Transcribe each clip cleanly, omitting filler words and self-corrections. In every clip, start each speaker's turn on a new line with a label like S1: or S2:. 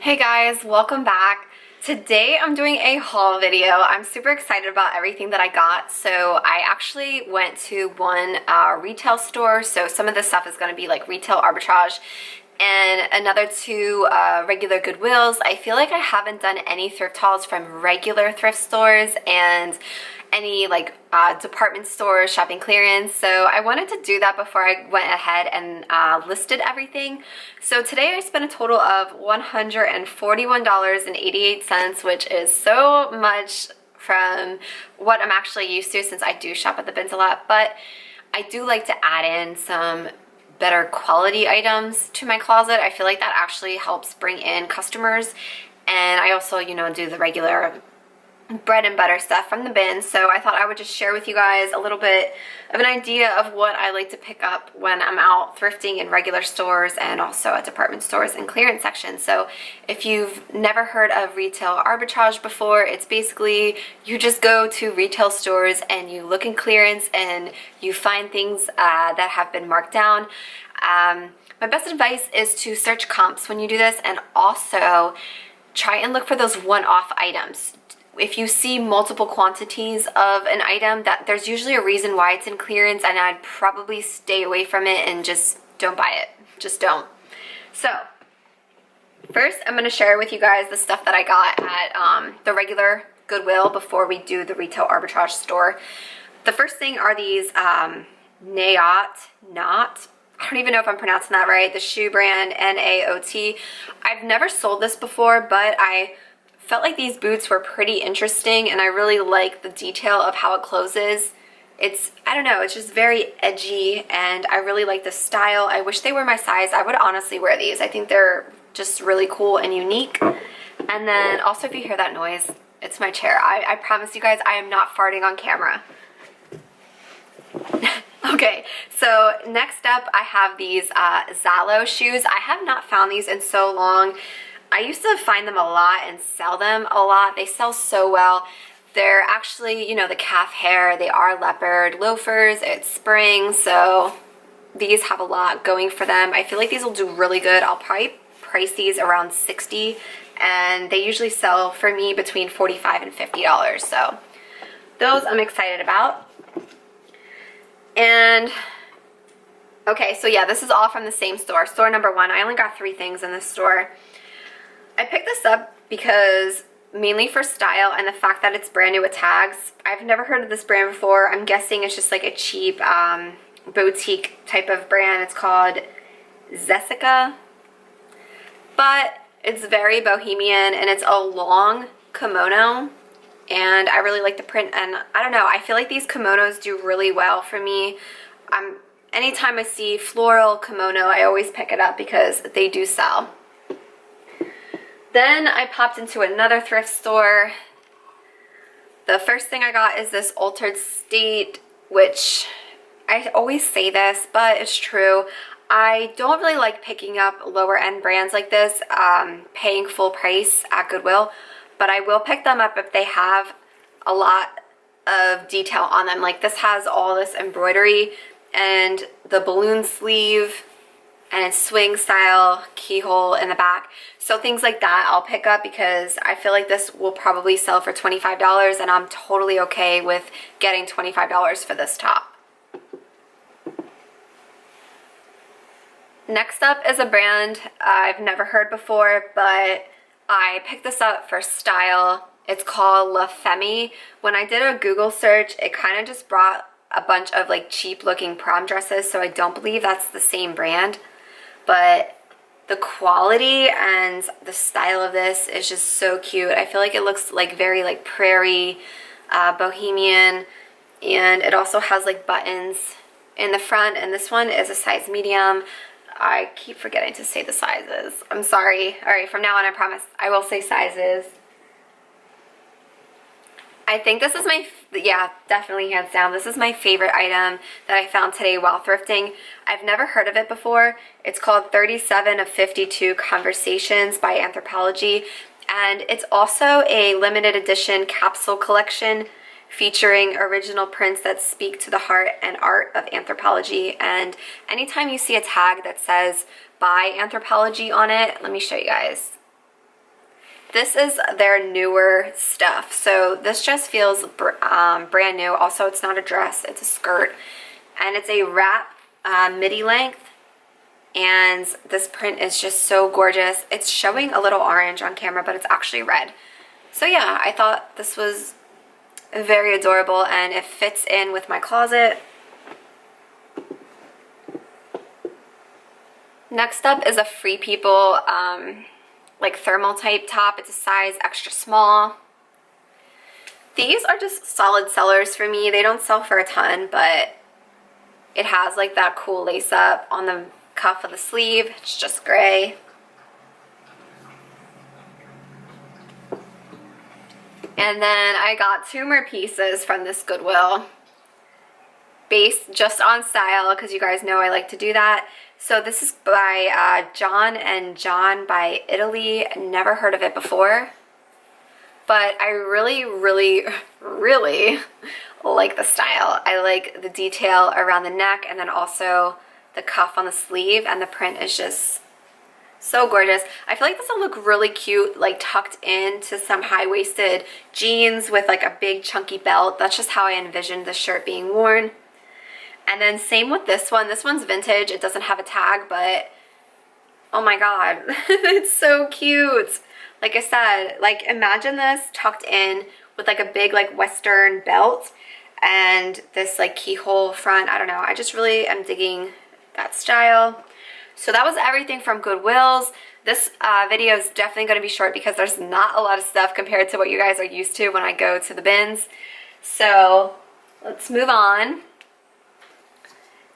S1: Hey guys, welcome back. Today I'm doing a haul video. I'm super excited about everything that I got. So I actually went to one retail store. So some of this stuff is going to be like retail arbitrage and another two regular Goodwills. I feel like I haven't done any thrift hauls from regular thrift stores and any like department stores, shopping clearance. So I wanted to do that before I went ahead and listed everything. So today I spent a total of $141.88, which is so much from what I'm actually used to since I do shop at the bins a lot. But I do like to add in some better quality items to my closet. I feel like that actually helps bring in customers. And I also, you know, do the regular bread and butter stuff from the bin. So I thought I would just share with you guys a little bit of an idea of what I like to pick up when I'm out thrifting in regular stores and also at department stores and clearance sections. So if you've never heard of retail arbitrage before, it's basically you just go to retail stores and you look in clearance and you find things that have been marked down. My best advice is to search comps when you do this, and also try and look for those one-off items. If you see multiple quantities of an item, that there's usually a reason why it's in clearance, and I'd probably stay away from it and just don't buy it. Just don't. So first I'm going to share with you guys the stuff that I got at the regular Goodwill before we do the retail arbitrage store. The first thing are these Not, I don't even know if I'm pronouncing that right, the shoe brand N-A-O-T. I've never sold this before, but I felt like these boots were pretty interesting, and I really like the detail of how it closes. I don't know, it's just very edgy, and I really like the style. I wish they were my size. I would honestly wear these. I think they're just really cool and unique. And then also, if you hear that noise, it's my chair. I promise you guys I am not farting on camera. Okay, so next up I have these Zalo shoes. I have not found these in so long. I used to find them a lot and sell them a lot. They sell so well. They're actually, you know, the calf hair. They are leopard loafers. It's spring, so these have a lot going for them. I feel like these will do really good. I'll probably price these around $60, and they usually sell for me between $45 and $50. So those I'm excited about. And okay, so yeah, this is all from the same store. Store number one. I only got 3 things in this store. I picked this up because mainly for style and the fact that it's brand new with tags. I've never heard of this brand before. I'm guessing it's just like a cheap boutique type of brand. It's called Jessica, but it's very bohemian, and it's a long kimono, and I really like the print. And I don't know, I feel like these kimonos do really well for me. Anytime I see floral kimono, I always pick it up because they do sell. Then I popped into another thrift store. The first thing I got is this Altered State, which I always say this, but it's true. I don't really like picking up lower end brands like this, paying full price at Goodwill, but I will pick them up if they have a lot of detail on them. Like this has all this embroidery and the balloon sleeve, and it's swing style keyhole in the back. So things like that I'll pick up because I feel like this will probably sell for $25, and I'm totally okay with getting $25 for this top. Next up is a brand I've never heard before, but I picked this up for style. It's called La Femme. When I did a Google search, it kind of just brought a bunch of like cheap looking prom dresses, so I don't believe that's the same brand. But the quality and the style of this is just so cute. I feel like it looks like very like prairie, bohemian, and it also has like buttons in the front, and this one is a size medium. I keep forgetting to say the sizes. I'm sorry. All right, from now on I promise I will say sizes. I think this is yeah, definitely hands down, this is my favorite item that I found today while thrifting. I've never heard of it before. It's called 37 of 52 Conversations by Anthropology, and it's also a limited edition capsule collection featuring original prints that speak to the heart and art of anthropology. And anytime you see a tag that says by Anthropology on it, let me show you guys. This is their newer stuff. So this just feels brand new. Also, it's not a dress, it's a skirt. And it's a wrap midi length. And this print is just so gorgeous. It's showing a little orange on camera, but it's actually red. So yeah, I thought this was very adorable and it fits in with my closet. Next up is a Free People like thermal type top. It's a size extra small. These are just solid sellers for me. They don't sell for a ton, but it has like that cool lace up on the cuff of the sleeve. It's just gray. And then I got 2 more pieces from this Goodwill, based just on style, because you guys know I like to do that. So this is by John and John by Italy. Never heard of it before, but I really, really, really like the style. I like the detail around the neck and then also the cuff on the sleeve, and the print is just so gorgeous. I feel like this will look really cute, like tucked into some high-waisted jeans with like a big chunky belt. That's just how I envisioned the shirt being worn. And then same with this one. This one's vintage. It doesn't have a tag, but oh my god, it's so cute. Like I said, like imagine this tucked in with like a big like western belt and this like keyhole front. I don't know. I just really am digging that style. So that was everything from Goodwill's. This video is definitely going to be short because there's not a lot of stuff compared to what you guys are used to when I go to the bins. So let's move on.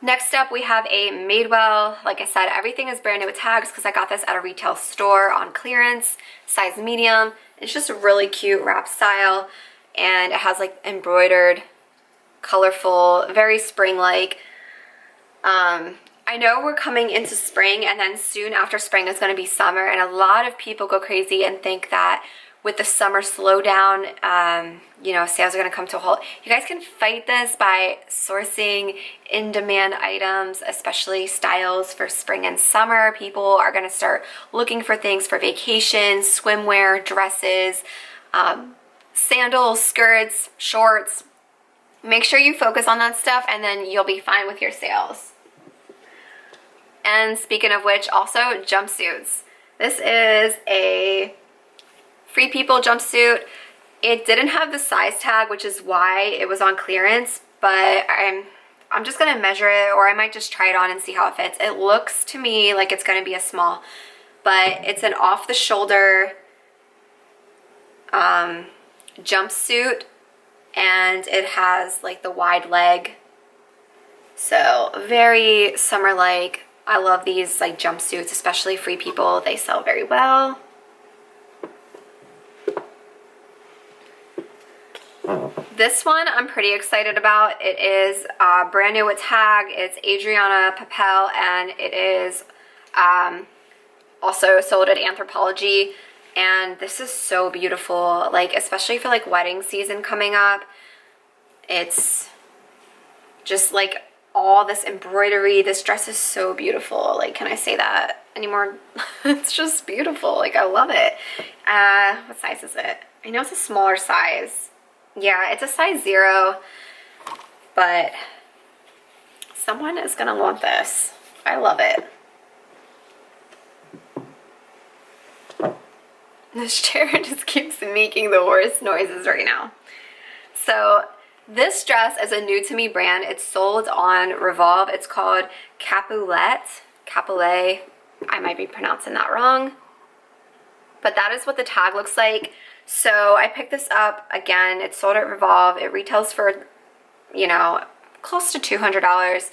S1: Next up, we have a Madewell. Like I said, everything is brand new with tags because I got this at a retail store on clearance, size medium. It's just a really cute wrap style, and it has like embroidered, colorful, very spring-like. I know we're coming into spring, and then soon after spring is going to be summer, and a lot of people go crazy and think that with the summer slowdown, you know, sales are going to come to a halt. You guys can fight this by sourcing in-demand items, especially styles for spring and summer. People are going to start looking for things for vacation, swimwear, dresses, sandals, skirts, shorts. Make sure you focus on that stuff, and then you'll be fine with your sales. And speaking of which, also jumpsuits. This is a Free People jumpsuit. It didn't have the size tag, which is why it was on clearance, but I'm just gonna measure it, or I might just try it on and see how it fits. It looks to me like it's gonna be a small, but it's an off-the-shoulder jumpsuit, and it has like the wide leg, so very summer-like. I love these like jumpsuits, especially Free People. They sell very well. This one I'm pretty excited about. It is brand new with tag. It's Adriana Papel, and it is also sold at Anthropologie. And this is so beautiful, like especially for like wedding season coming up. It's just like all this embroidery. This dress is so beautiful. Like, can I say that anymore? It's just beautiful. Like, I love it. What size is it? I know it's a smaller size. Yeah, it's a size 0, but someone is gonna want this. I love it. This chair just keeps making the worst noises right now. So this dress is a new to me brand. It's sold on Revolve. It's called Capulet. Capulet. I might be pronouncing that wrong, but that is what the tag looks like. So I picked this up again. It's sold at Revolve. It retails for, you know, close to $200.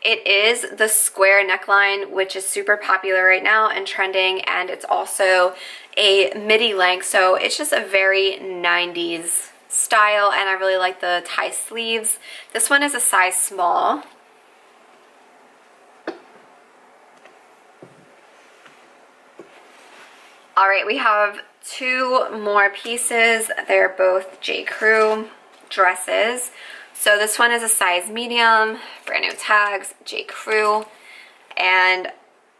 S1: It is the square neckline, which is super popular right now and trending, and it's also a midi length, so it's just a very 90s style, and I really like the tie sleeves. This one is a size small. All right, we have 2 more pieces. They're both J. Crew dresses. So this one is a size medium, brand new tags, J. Crew, and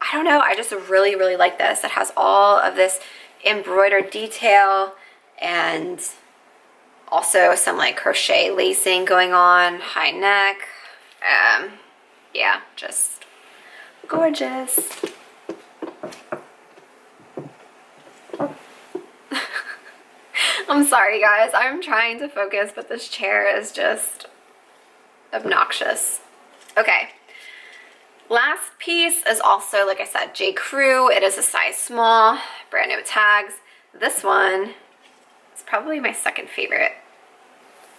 S1: I don't know, I just really, really like this. It has all of this embroidered detail and also some like crochet lacing going on, high neck. Yeah, just gorgeous. I'm sorry guys, I'm trying to focus, but this chair is just obnoxious. Okay, last piece is also, like I said, J. Crew. It is a size small, brand new tags. This one is probably my second favorite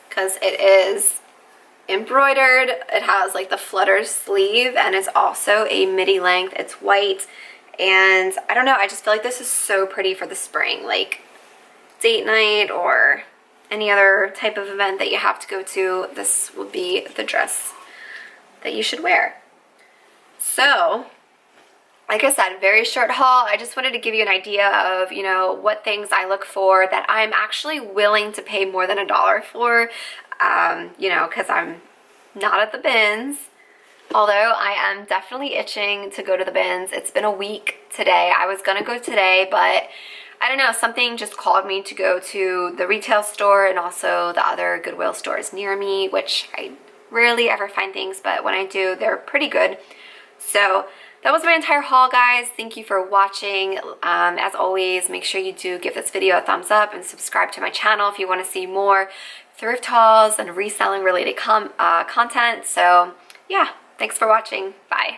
S1: because it is embroidered. It has like the flutter sleeve and it's also a midi length. It's white and I don't know, I just feel like this is so pretty for the spring, like date night or any other type of event that you have to go to. This will be the dress that you should wear. So, like I said, very short haul. I just wanted to give you an idea of, you know, what things I look for that I'm actually willing to pay more than $1 for, you know, because I'm not at the bins. Although I am definitely itching to go to the bins. It's been a week today. I was gonna go today, but I don't know, something just called me to go to the retail store and also the other Goodwill stores near me, which I rarely ever find things, but when I do, they're pretty good. So that was my entire haul, guys. Thank you for watching. As always, make sure you do give this video a thumbs up and subscribe to my channel if you want to see more thrift hauls and reselling related content. So yeah, thanks for watching. Bye.